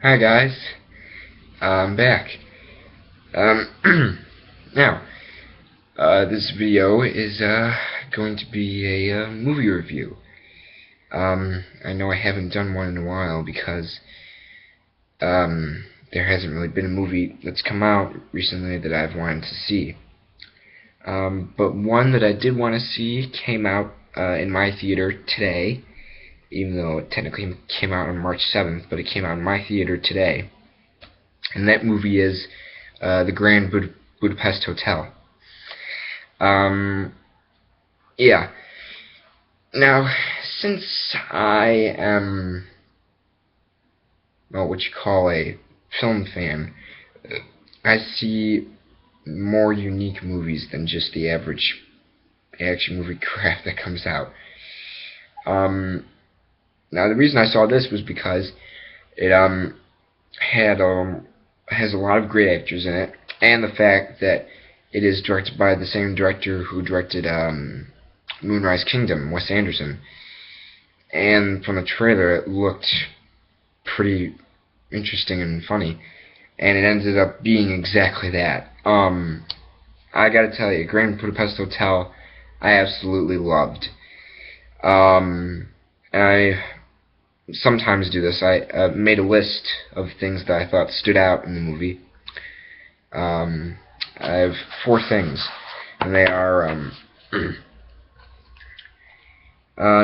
Hi guys, I'm back. Now, this video is going to be a movie review. I know I haven't done one in a while because there hasn't really been a movie that's come out recently that I've wanted to see. But one that I did want to see came out in my theater today, even though it technically came out on March 7th, but it came out in my theater today. And that movie is the Grand Budapest Hotel. Yeah. Now, since I am, well, what you call a film fan, I see more unique movies than just the average action movie crap that comes out. Now, the reason I saw this was because it has a lot of great actors in it, and the fact that it is directed by the same director who directed Moonrise Kingdom, Wes Anderson. And from the trailer, it looked pretty interesting and funny, and it ended up being exactly that. I gotta tell you, Grand Budapest Hotel, I absolutely loved. And I sometimes do this. I made a list of things that I thought stood out in the movie. I have 4 things, and they are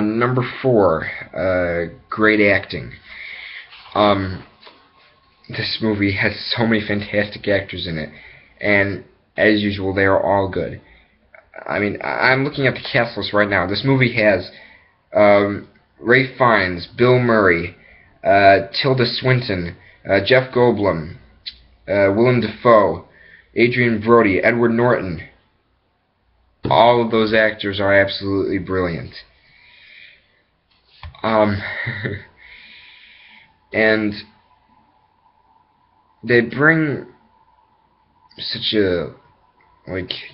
number 4, great acting. This movie has so many fantastic actors in it, and as usual, they are all good. I mean, I'm looking at the cast list right now. This movie has Ray Fiennes, Bill Murray, Tilda Swinton, Jeff Goldblum, Willem Dafoe, Adrien, Brody, Edward Norton. All of those actors are absolutely brilliant. And they bring such a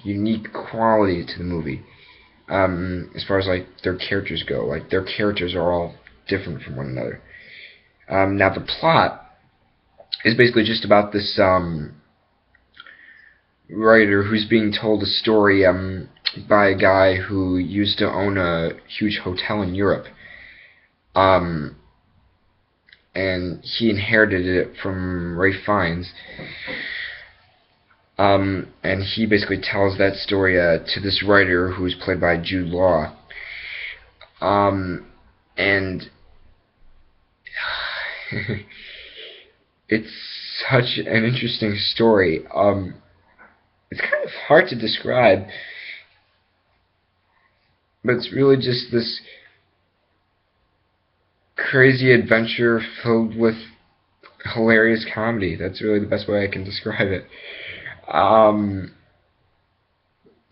unique quality to the movie. As far as their characters go, their characters are all different from one another. Now the plot is basically just about this writer who's being told a story by a guy who used to own a huge hotel in Europe. And he inherited it from Ray Fiennes. And he basically tells that story to this writer who is played by Jude Law. And it's such an interesting story. It's kind of hard to describe, but it's really just this crazy adventure filled with hilarious comedy. That's really the best way I can describe it.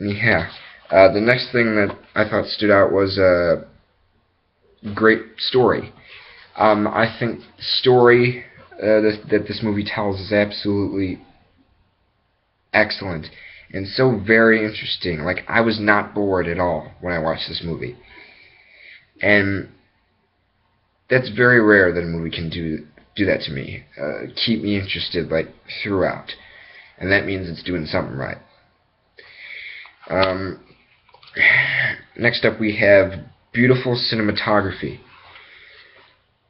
Yeah. The next thing that I thought stood out was a great story. I think the story that this movie tells is absolutely excellent and so very interesting. I was not bored at all when I watched this movie. And that's very rare that a movie can do that to me. Keep me interested throughout. And that means it's doing something right. Next up we have beautiful cinematography.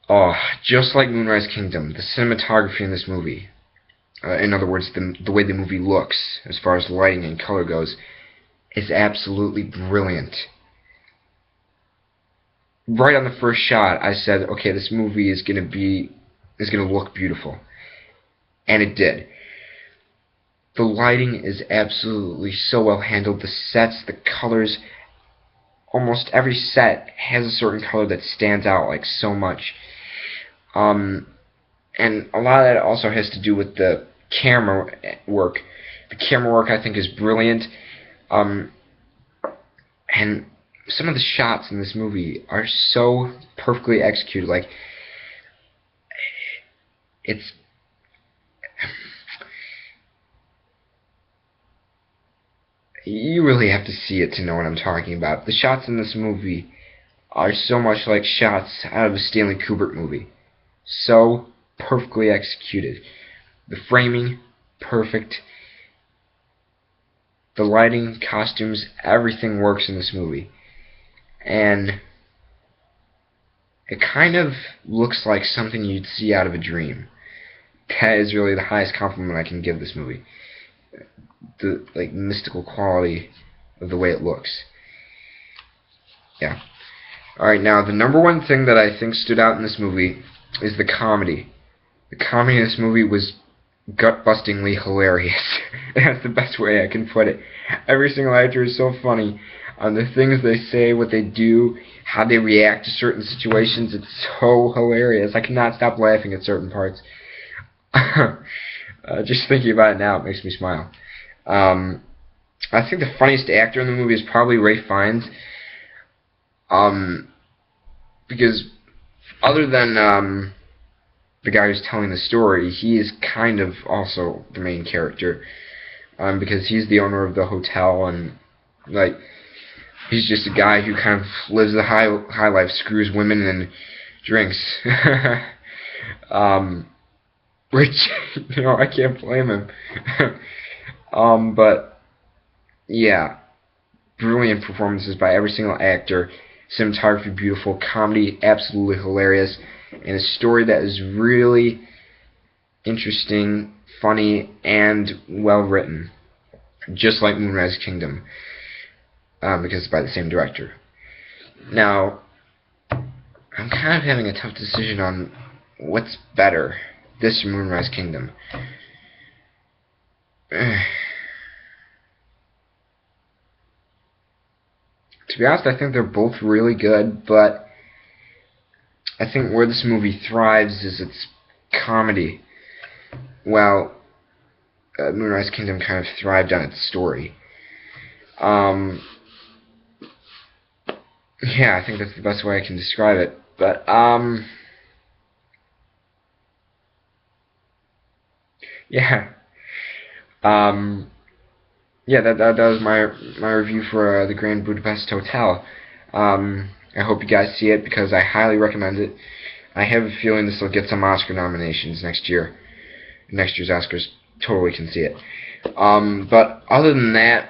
Oh, just like Moonrise Kingdom, the cinematography in this movie, in other words, the way the movie looks, as far as lighting and color goes, is absolutely brilliant. Right on the first shot, I said, okay, this movie is gonna look beautiful. And it did. The lighting is absolutely so well handled. The sets, the colors, almost every set has a certain color that stands out so much. And a lot of that also has to do with the camera work. The camera work, I think, is brilliant. And some of the shots in this movie are so perfectly executed. It's you really have to see it to know what I'm talking about. The shots in this movie are so much like shots out of a Stanley Kubrick movie. so perfectly executed. The framing, perfect. The lighting, costumes, everything works in this movie. And it kind of looks like something you'd see out of a dream. That is really the highest compliment I can give this movie. The mystical quality of the way it looks. Yeah. Alright, now the number one thing that I think stood out in this movie is the comedy. The comedy in this movie was gut-bustingly hilarious. That's the best way I can put it. Every single actor is so funny. The things they say, what they do, how they react to certain situations, it's so hilarious. I cannot stop laughing at certain parts. Just thinking about it now, it makes me smile. I think the funniest actor in the movie is probably Ray Fiennes. Because other than the guy who's telling the story, he is kind of also the main character. Because he's the owner of the hotel, and he's just a guy who kind of lives the high life, screws women and drinks. Which, I can't blame him. But yeah, brilliant performances by every single actor. Cinematography beautiful, comedy absolutely hilarious, and a story that is really interesting, funny, and well written, just like Moonrise Kingdom, because it's by the same director. Now, I'm kind of having a tough decision on what's better, this or Moonrise Kingdom. To be honest, I think they're both really good, but I think where this movie thrives is its comedy, while Moonrise Kingdom kind of thrived on its story. Yeah, I think that's the best way I can describe it, but, yeah. Yeah, that was my review for the Grand Budapest Hotel. I hope you guys see it because I highly recommend it. I have a feeling this will get some Oscar nominations next year. Next year's Oscars, totally can see it. But other than that,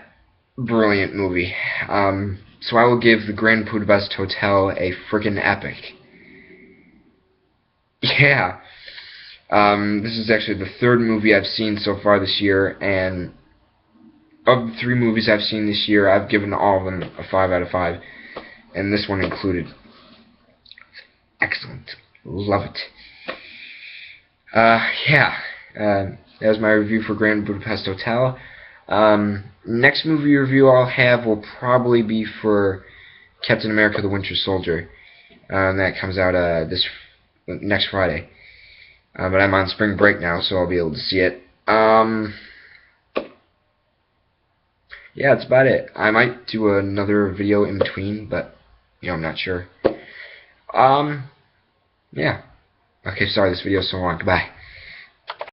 brilliant movie. So I will give the Grand Budapest Hotel a freaking epic. Yeah. This is actually the third movie I've seen so far this year, and of the 3 movies I've seen this year, I've given all of them a 5 out of 5, and this one included. Excellent. Love it. Yeah. That was my review for Grand Budapest Hotel. Next movie review I'll have will probably be for Captain America the Winter Soldier. That comes out next Friday. But I'm on spring break now, so I'll be able to see it. Yeah, that's about it. I might do another video in between, but, I'm not sure. Yeah. Okay, sorry this video is so long. Goodbye.